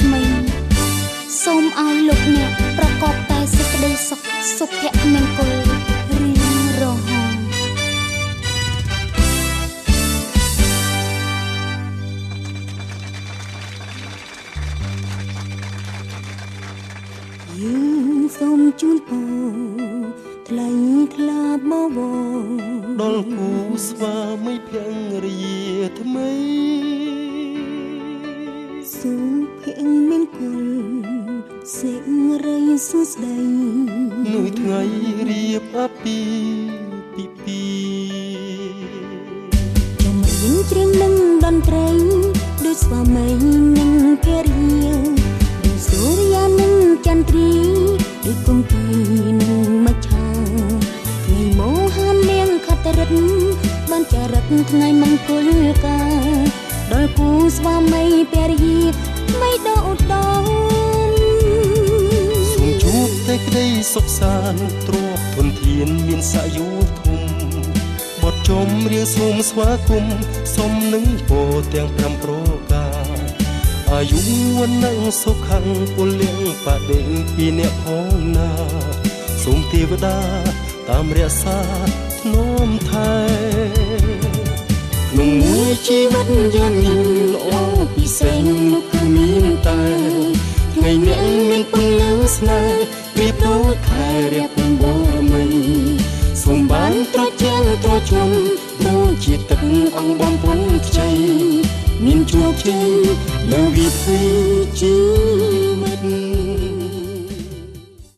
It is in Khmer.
ថ្មីសូមឲ្យលោកអ្នកប្រកបតែសេចក្តីសុខសុភមង្គលរៀងរហូតយើងសូមជូនពរថ្លៃថ្លាបបដល់គូស្វាមីភរិយាថ្មីសូមភមង្គលសេរីសួស្តីមួយថ្ងៃរៀបអាពាហ៍ពិពាហ៍ចំរៀងច្រៀងនឹងតន្ត្រីដូចស្វាមីនិងភរិយាដូចសូរិយានិងចន្ទ្រីដូចគង្គានិងមច្ឆាថ្ងៃមោហានាងខត្តរិទ្ធបានចារឹកថ្ងៃមង្គលការដល់គូស្វាមីភរិយាไม่โดดดองសូមជួបតែក្តីសុខសាន្តទ្រព្យធនធានមានសយុធំបទចំរៀងសូមស្វាគមន៍សុំនឹងពោទាំង5ប្រការអាយុវណ្ណៈសុខៈពលៈបដិពីអ្នកផងណាសូមទេវតាតាមរក្សាធ្នមថែក្នុងមួយជីវិតយ៉ាងនេះល្អពិសេសនោះគឺមានតែថ្ងៃអ្នកមានពន្លឺស្នេហ៍ប្រៀបដូចខែរះពុំបរមីសូមបានត្រជាក់ត្រជុំដូចជាទឹកអង្គបំពុនខ្ចីមានជោគជ័យលើវិធីជី